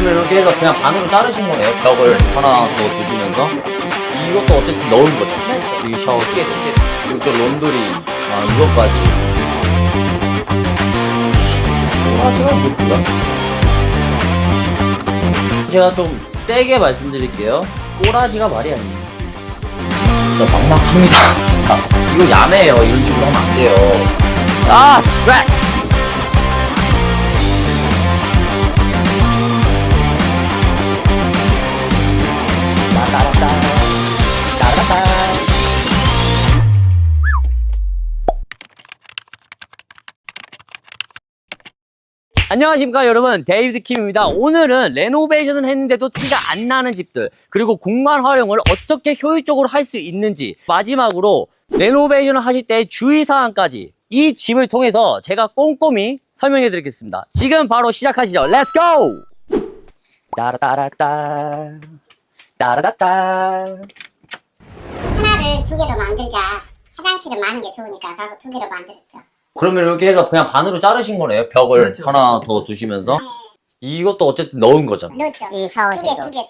그러면 이렇게 해서 그냥 반으로 자르신 거네요. 벽을 하나 더 두시면서. 이것도 어쨌든 넣은 거죠. 여기 샤워실, 이쪽 론드리, 이것까지. 시간 뭐야? 제가 좀 세게 말씀드릴게요. 꼬라지가 말이 아닙니다. 진짜 막막합니다. 진짜 이거 야매예요. 이런 식으로 하면 안 돼요. 스트레스. 안녕하십니까 여러분, 데이비드 킴입니다. 오늘은 레노베이션을 했는데도 티가 안 나는 집들, 그리고 공간 활용을 어떻게 효율적으로 할 수 있는지, 마지막으로 레노베이션을 하실 때 주의사항까지 이 집을 통해서 제가 꼼꼼히 설명해 드리겠습니다. 지금 바로 시작하시죠. 렛츠 고! 따라따라따 따라따따. 하나를 두 개로 만들자. 화장실은 많은 게 좋으니까 가고 두 개로 만들었죠. 그러면 이렇게 해서 그냥 반으로 자르신 거네요. 벽을 그렇죠. 하나 더 두시면서. 이것도 어쨌든 넣은 거죠. 넣었죠. 이 샤워실도. 두 개.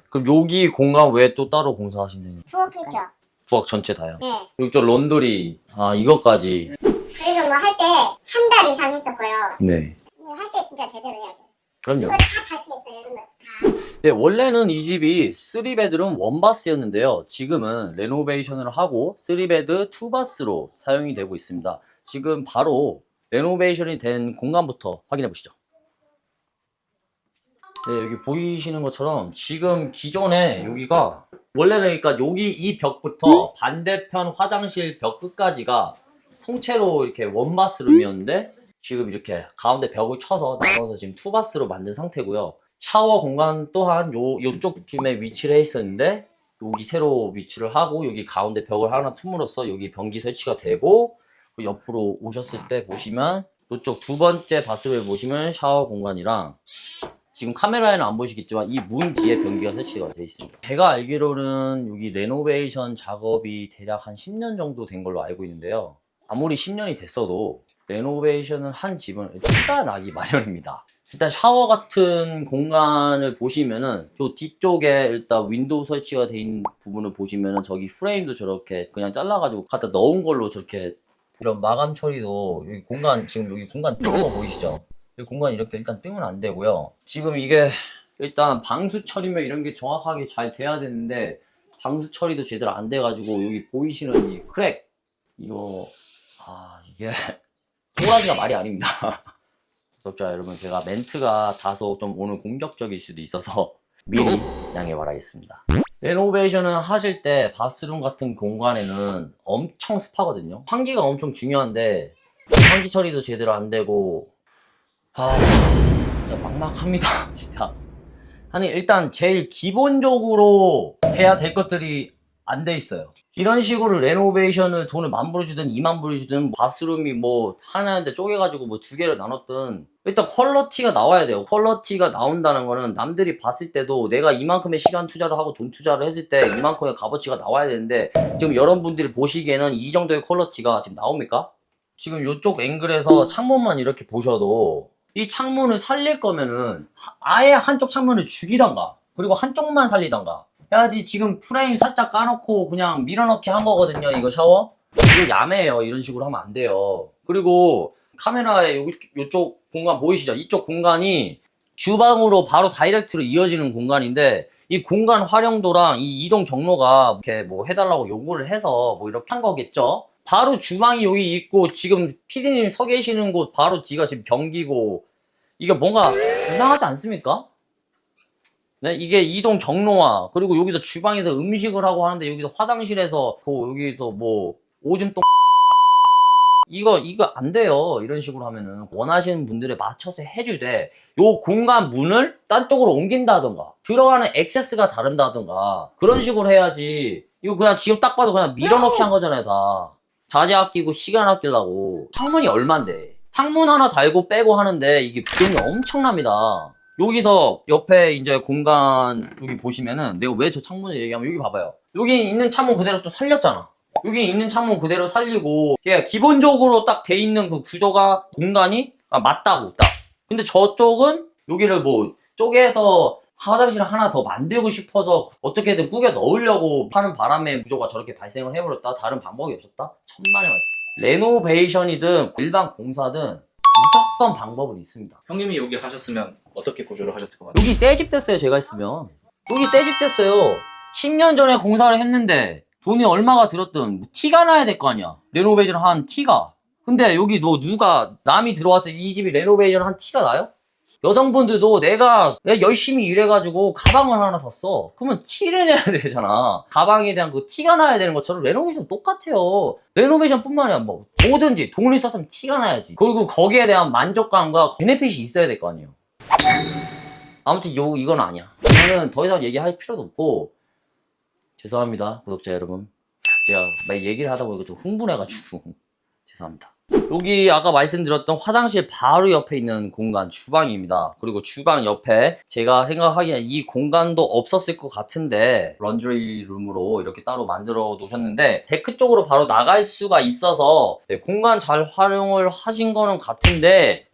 그럼 여기 공간 왜 또 따로 공사하신다는 거예요? 부엌이죠. 부엌 전체 다요. 네. 이쪽 론드리, 이것까지. 그래서 뭐 할 때 한 달 이상 했었고요. 네. 할 때 진짜 제대로 해야 돼요. 그럼요. 이거 다 다시 했어요. 이런 거 다. 네, 원래는 이 집이 3베드룸 1바스였는데요. 지금은 레노베이션을 하고 3베드 2바스로 사용이 되고 있습니다. 지금 바로 레노베이션이 된 공간부터 확인해 보시죠. 네, 여기 보이시는 것처럼 지금 기존에 여기가 원래는 그러니까 여기 이 벽부터 반대편 화장실 벽 끝까지가 통째로 이렇게 1바스룸이었는데 지금 이렇게 가운데 벽을 쳐서 나눠서 지금 2바스로 만든 상태고요. 샤워 공간 또한 요쪽쯤에 위치를 해 있었는데 여기 새로 위치를 하고 여기 가운데 벽을 하나 tum으로써 여기 변기 설치가 되고, 옆으로 오셨을 때 보시면 이쪽 두 번째 바스룸을 보시면 샤워 공간이랑, 지금 카메라에는 안 보시겠지만 이 문 뒤에 변기가 설치가 되어 있습니다. 제가 알기로는 여기 레노베이션 작업이 대략 한 10년 정도 된 걸로 알고 있는데요. 아무리 10년이 됐어도 레노베이션을 한 집은 티가 나기 마련입니다. 일단 샤워 같은 공간을 보시면은 저 뒤쪽에 일단 윈도우 설치가 돼 있는 부분을 보시면은 저기 프레임도 저렇게 그냥 잘라가지고 갖다 넣은 걸로 저렇게, 이런 마감 처리도 여기 공간, 지금 여기 공간 뜬 거 보이시죠? 여기 공간 이렇게 일단 뜨면 안 되고요. 지금 이게 일단 방수 처리면 이런 게 정확하게 잘 돼야 되는데 방수 처리도 제대로 안 돼가지고 여기 보이시는 이 크랙, 이거 이게 꼬라지가 말이 아닙니다. 구독자 여러분, 제가 멘트가 다소 좀 오늘 공격적일 수도 있어서 미리 양해 바라겠습니다. 레노베이션을 하실 때 바스룸 같은 공간에는 엄청 습하거든요. 환기가 엄청 중요한데 환기 처리도 제대로 안 되고 진짜 막막합니다. 진짜. 아니 일단 제일 기본적으로 돼야 될 것들이 안 돼 있어요. 이런 식으로 레노베이션을 돈을 10,000불 주든 20,000불 주든 바스룸이 뭐 하나인데 쪼개가지고 뭐 두 개를 나눴든 일단 퀄러티가 나와야 돼요. 퀄러티가 나온다는 거는 남들이 봤을 때도 내가 이만큼의 시간 투자를 하고 돈 투자를 했을 때 이만큼의 값어치가 나와야 되는데, 지금 여러분들이 보시기에는 이 정도의 퀄러티가 지금 나옵니까? 지금 이쪽 앵글에서 창문만 이렇게 보셔도 이 창문을 살릴 거면은 아예 한쪽 창문을 죽이던가 그리고 한쪽만 살리던가 해야지. 지금 프레임 살짝 까놓고 그냥 밀어넣기 한 거거든요. 이거 샤워? 이거 야매예요. 이런 식으로 하면 안 돼요. 그리고 카메라에 요쪽 공간 보이시죠? 이쪽 공간이 주방으로 바로 다이렉트로 이어지는 공간인데 이 공간 활용도랑 이 이동 경로가 이렇게 뭐 해달라고 요구를 해서 뭐 이렇게 한 거겠죠? 바로 주방이 여기 있고 지금 PD님 서 계시는 곳 바로 뒤가 지금 변기고, 이게 뭔가 이상하지 않습니까? 네, 이게 이동 경로와 그리고 여기서 주방에서 음식을 하고 하는데 여기서 화장실에서 여기서 뭐 오줌 똥 이거 안 돼요. 이런 식으로 하면은 원하시는 분들에 맞춰서 해주되 요 공간 문을 딴 쪽으로 옮긴다던가 들어가는 액세스가 다른다던가 그런 식으로 해야지. 이거 그냥 지금 딱 봐도 그냥 밀어넣기 한 거잖아요. 다 자재 아끼고 시간 아끼려고. 창문이 얼만데 창문 하나 달고 빼고 하는데 이게 비용이 엄청납니다. 여기서 옆에 이제 공간 여기 보시면은, 내가 왜 저 창문을 얘기하면 여기 봐봐요. 여기 있는 창문 그대로 또 살렸잖아. 여기 있는 창문 그대로 살리고 기본적으로 딱 돼 있는 그 구조가 공간이 맞다고 딱. 근데 저쪽은 여기를 뭐 쪼개서 화장실 하나 더 만들고 싶어서 어떻게든 꾸겨 넣으려고 하는 바람에 구조가 저렇게 발생을 해버렸다. 다른 방법이 없었다. 천만의 말씀. 레노베이션이든 일반 공사든 무조건 방법은 있습니다. 형님이 여기 하셨으면 어떻게 구조를 하셨을 것 같아요? 여기 새 집 됐어요. 제가 했으면 여기 새 집 됐어요. 10년 전에 공사를 했는데 돈이 얼마가 들었든 티가 나야 될 거 아니야. 레노베이션 한 티가. 근데 여기 뭐 누가 남이 들어와서 이 집이 레노베이션 한 티가 나요? 여성분들도 내가 열심히 일해가지고 가방을 하나 샀어. 그러면 티를 내야 되잖아. 가방에 대한 그 티가 나야 되는 것처럼 레노베이션 똑같아요. 레노베이션 뿐만 아니라 뭐 뭐든지 돈을 썼으면 티가 나야지. 그리고 거기에 대한 만족감과 베네핏이 있어야 될 거 아니에요. 아무튼 이건 아니야. 이거는 더 이상 얘기할 필요도 없고, 죄송합니다 구독자 여러분. 제가 막 얘기를 하다 보니까 좀 흥분해가지고 죄송합니다. 여기 아까 말씀드렸던 화장실 바로 옆에 있는 공간 주방입니다. 그리고 주방 옆에 제가 생각하기엔 이 공간도 없었을 것 같은데 런드리 룸으로 이렇게 따로 만들어 놓으셨는데 데크 쪽으로 바로 나갈 수가 있어서 네, 공간 잘 활용을 하신 거는 같은데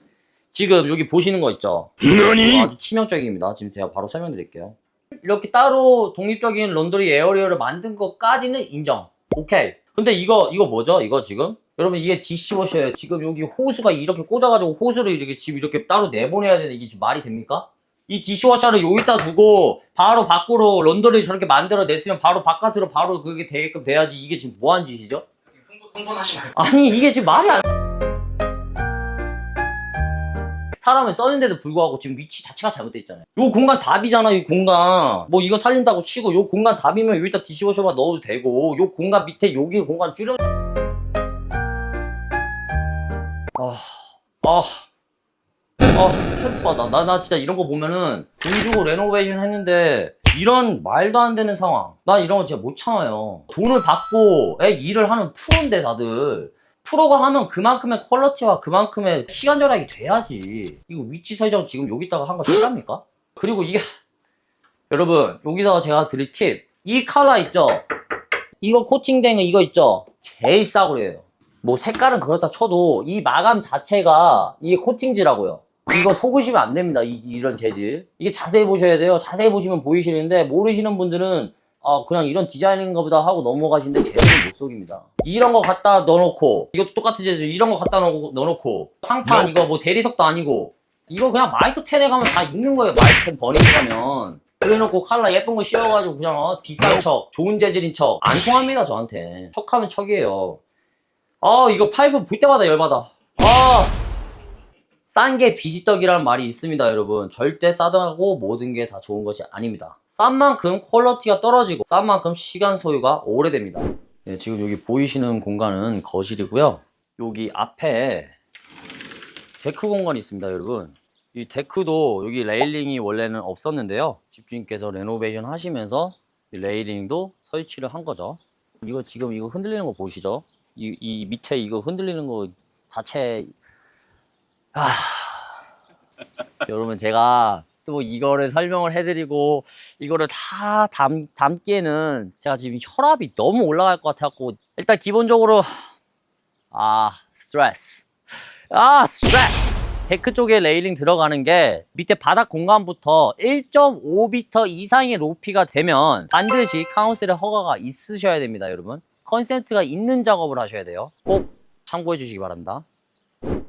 지금 여기 보시는 거 있죠? 이거 아주 치명적입니다. 지금 제가 바로 설명드릴게요. 이렇게 따로 독립적인 런드리 에어리어를 만든 것까지는 인정. 오케이. 근데 이거 뭐죠? 이거 지금? 여러분 이게 디시워셔예요. 지금 여기 호수가 이렇게 꽂아가지고 호수를 이렇게 지금 이렇게 따로 내보내야 되는데 이게 지금 말이 됩니까? 이 디시워셔를 여기다 두고 바로 밖으로 런드리 저렇게 만들어 냈으면 바로 바깥으로 바로 그게 되게끔 돼야지. 이게 지금 뭐 하는 짓이죠? 흥분하지 말고. 아니 이게 지금 말이 안 사람을 썼는데도 불구하고 지금 위치 자체가 잘못돼 있잖아요. 요 공간 답이잖아. 이 공간 뭐 이거 살린다고 치고 요 공간 답이면 여기다 디시워셔만 넣어도 되고 요 공간 밑에 여기 공간 줄여 스트레스 받아. 나 진짜 이런 거 보면은 돈 주고 레노베이션 했는데 이런 말도 안 되는 상황. 나 이런 거 진짜 못 참아요. 돈을 받고 일을 하는 프로인데 다들. 프로가 하면 그만큼의 퀄리티와 그만큼의 시간 절약이 돼야지. 이거 위치 설정 지금 여기다가 한 거 실합니까? 그리고 이게 여러분 여기서 제가 드릴 팁. 이 컬러 있죠? 이거 코팅된 거 이거 있죠? 제일 싸구려예요. 뭐 색깔은 그렇다 쳐도 이 마감 자체가 이게 코팅지라고요. 이거 속으시면 안 됩니다. 이런 재질. 이게 자세히 보셔야 돼요. 자세히 보시면 보이시는데 모르시는 분들은 그냥 이런 디자인인가 보다 하고 넘어가시는데 재질을 못 속입니다. 이런 거 갖다 넣어놓고 이것도 똑같은 재질 이런 거 갖다 넣어놓고 상판 이거 뭐 대리석도 아니고 이거 그냥 마이토 10에 가면 다 있는 거예요. 마이토 10 버리고 가면 그래놓고 칼라 예쁜 거 씌워가지고 그냥 비싼 척 좋은 재질인 척 안 통합니다 저한테. 척하면 척이에요. 이거 파이프 볼 때마다 열받아. 싼 게 비지떡이라는 말이 있습니다, 여러분. 절대 싸다고 모든 게 다 좋은 것이 아닙니다. 싼 만큼 퀄리티가 떨어지고, 싼 만큼 시간 소요가 오래됩니다. 네, 지금 여기 보이시는 공간은 거실이고요. 여기 앞에 데크 공간이 있습니다, 여러분. 이 데크도 여기 레일링이 원래는 없었는데요. 집주인께서 레노베이션 하시면서 이 레일링도 설치를 한 거죠. 이거 지금 이거 흔들리는 거 보시죠? 이 밑에 이거 흔들리는 거 자체 여러분 제가 또 이거를 설명을 해드리고 이거를 다 담기에는 제가 지금 혈압이 너무 올라갈 것 같아갖고 일단 기본적으로 스트레스 데크 쪽에 레일링 들어가는 게 밑에 바닥 공간부터 1.5m 이상의 높이가 되면 반드시 카운슬의 허가가 있으셔야 됩니다. 여러분 컨센트가 있는 작업을 하셔야 돼요. 꼭 참고해 주시기 바랍니다.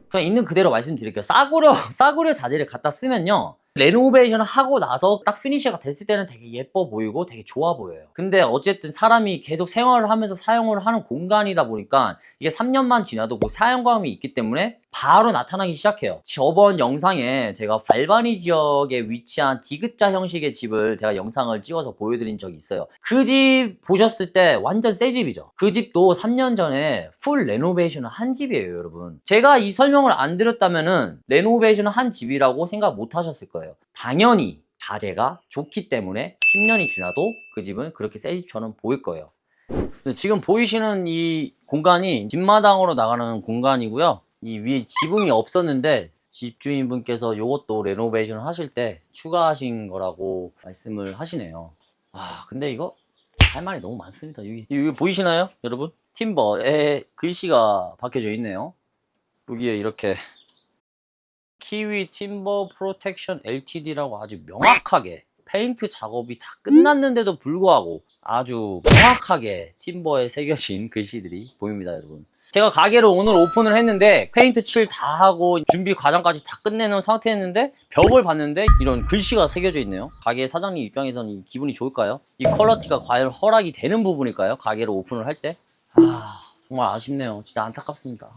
그냥 있는 그대로 말씀드릴게요. 싸구려 자재를 갖다 쓰면요 레노베이션을 하고 나서 딱 피니시가 됐을 때는 되게 예뻐 보이고 되게 좋아 보여요. 근데 어쨌든 사람이 계속 생활을 하면서 사용을 하는 공간이다 보니까 이게 3년만 지나도 그 사용감이 있기 때문에 바로 나타나기 시작해요. 저번 영상에 제가 알바니 지역에 위치한 디귿자 형식의 집을 제가 영상을 찍어서 보여드린 적이 있어요. 그 집 보셨을 때 완전 새 집이죠. 그 집도 3년 전에 풀 레노베이션을 한 집이에요, 여러분. 제가 이 설명을 안 드렸다면은 레노베이션을 한 집이라고 생각 못 하셨을 거예요. 당연히 자재가 좋기 때문에 10년이 지나도 그 집은 그렇게 새 집처럼 보일 거예요. 지금 보이시는 이 공간이 뒷마당으로 나가는 공간이고요. 이 위에 지붕이 없었는데 집주인분께서 이것도 레노베이션을 하실 때 추가하신 거라고 말씀을 하시네요. 근데 이거 할 말이 너무 많습니다. 여기 보이시나요, 여러분? 팀버에 글씨가 박혀져 있네요. 여기에 이렇게 키위 팀버 프로텍션 LTD라고 아주 명확하게 페인트 작업이 다 끝났는데도 불구하고 아주 명확하게 팀버에 새겨진 글씨들이 보입니다, 여러분. 제가 가게를 오늘 오픈을 했는데 페인트 칠 다 하고 준비 과정까지 다 끝내놓은 상태였는데 벽을 봤는데 이런 글씨가 새겨져 있네요. 가게 사장님 입장에서는 기분이 좋을까요? 이 퀄러티가 과연 허락이 되는 부분일까요? 가게를 오픈을 할 때? 정말 아쉽네요. 진짜 안타깝습니다.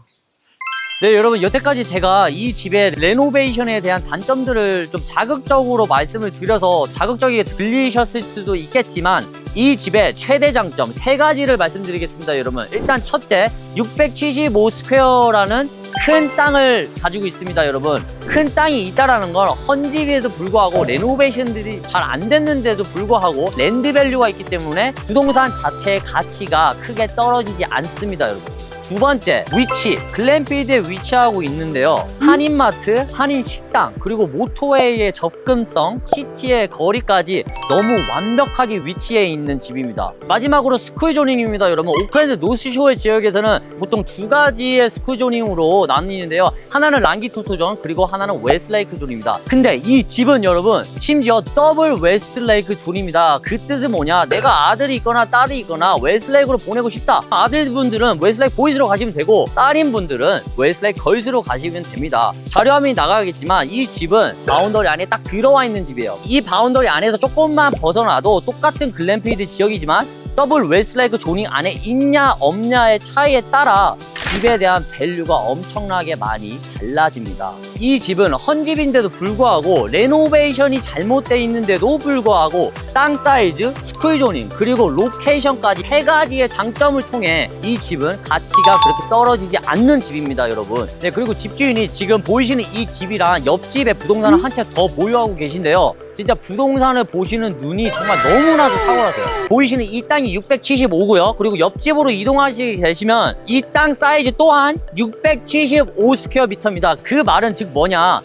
네, 여러분, 여태까지 제가 이 집의 레노베이션에 대한 단점들을 좀 자극적으로 말씀을 드려서 자극적이게 들리셨을 수도 있겠지만 이 집의 최대 장점 3가지를 말씀드리겠습니다, 여러분. 일단 첫째, 675스퀘어라는 큰 땅을 가지고 있습니다, 여러분. 큰 땅이 있다라는 건 헌집에도 불구하고 레노베이션들이 잘 안 됐는데도 불구하고 랜드밸류가 있기 때문에 부동산 자체의 가치가 크게 떨어지지 않습니다, 여러분. 두 번째, 위치. 글램필드에 위치하고 있는데요. 한인마트, 한인식당, 그리고 모토웨이의 접근성, 시티의 거리까지 너무 완벽하게 위치해 있는 집입니다. 마지막으로 스쿨조닝입니다, 여러분. 오클랜드 노스쇼어 지역에서는 보통 2가지의 스쿨조닝으로 나뉘는데요. 하나는 랑기토토존, 그리고 하나는 웨스트레이크 존입니다. 근데 이 집은 여러분, 심지어 더블 웨스트레이크 존입니다. 그 뜻은 뭐냐? 내가 아들이 있거나 딸이 있거나 웨스트레이크로 보내고 싶다. 아들분들은 웨스트레이크 보이즈로 가시면 되고 딸인 분들은 웨스트레이크 걸스로 가시면 됩니다. 자료화면이 나가겠지만 이 집은 바운더리 안에 딱 들어와 있는 집이에요. 이 바운더리 안에서 조금만 벗어나도 똑같은 글램필드 지역이지만 더블 웨스트레이크 조닝 안에 있냐 없냐의 차이에 따라 집에 대한 밸류가 엄청나게 많이 달라집니다. 이 집은 헌집인데도 불구하고 레노베이션이 잘못되어 있는데도 불구하고 땅 사이즈, 스쿨 조닝, 그리고 로케이션까지 3가지의 장점을 통해 이 집은 가치가 그렇게 떨어지지 않는 집입니다, 여러분. 네, 그리고 집주인이 지금 보이시는 이 집이랑 옆집에 부동산을 한 채 더 보유하고 계신데요. 진짜 부동산을 보시는 눈이 정말 너무나도 탁월하세요. 보이시는 이 땅이 675고요. 그리고 옆집으로 이동하시게 되시면 이 땅 사이즈 또한 675스퀘어미터입니다. 그 말은 즉 뭐냐?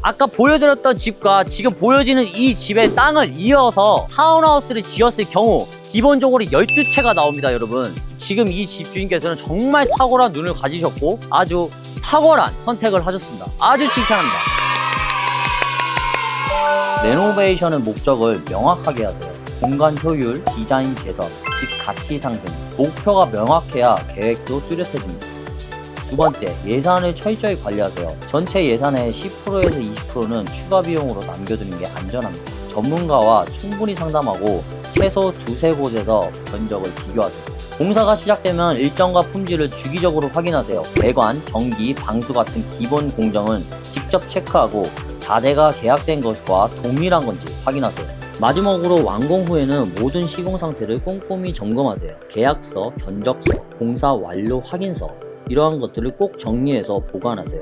아까 보여드렸던 집과 지금 보여지는 이 집의 땅을 이어서 타운하우스를 지었을 경우 기본적으로 12채가 나옵니다, 여러분. 지금 이 집주인께서는 정말 탁월한 눈을 가지셨고 아주 탁월한 선택을 하셨습니다. 아주 칭찬합니다. 레노베이션의 목적을 명확하게 하세요. 공간 효율, 디자인 개선, 집 가치 상승. 목표가 명확해야 계획도 뚜렷해집니다. 두 번째, 예산을 철저히 관리하세요. 전체 예산의 10%에서 20%는 추가 비용으로 남겨두는 게 안전합니다. 전문가와 충분히 상담하고 최소 2-3곳에서 견적을 비교하세요. 공사가 시작되면 일정과 품질을 주기적으로 확인하세요. 배관, 전기, 방수 같은 기본 공정은 직접 체크하고 자재가 계약된 것과 동일한 건지 확인하세요. 마지막으로 완공 후에는 모든 시공 상태를 꼼꼼히 점검하세요. 계약서, 견적서, 공사 완료 확인서 이러한 것들을 꼭 정리해서 보관하세요.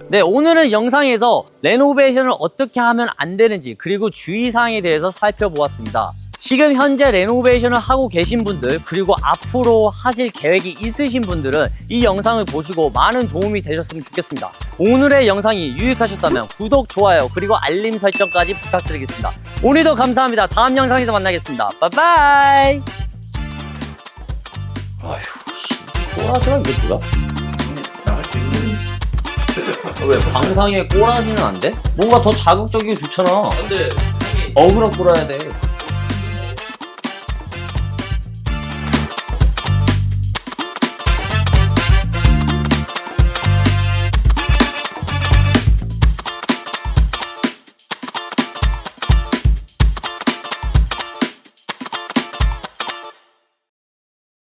네, 오늘은 영상에서 레노베이션을 어떻게 하면 안 되는지 그리고 주의사항에 대해서 살펴보았습니다. 지금 현재 레노베이션을 하고 계신 분들 그리고 앞으로 하실 계획이 있으신 분들은 이 영상을 보시고 많은 도움이 되셨으면 좋겠습니다. 오늘의 영상이 유익하셨다면 구독, 좋아요 그리고 알림 설정까지 부탁드리겠습니다. 오늘도 감사합니다. 다음 영상에서 만나겠습니다. 빠이빠이. 아휴, 꼬라지가 이게 뭐야? 나갈 수 있는. 왜 방상에 꼬라지는 안 돼? 뭔가 더 자극적이고 좋잖아. 근데 어그로 끌어야 돼.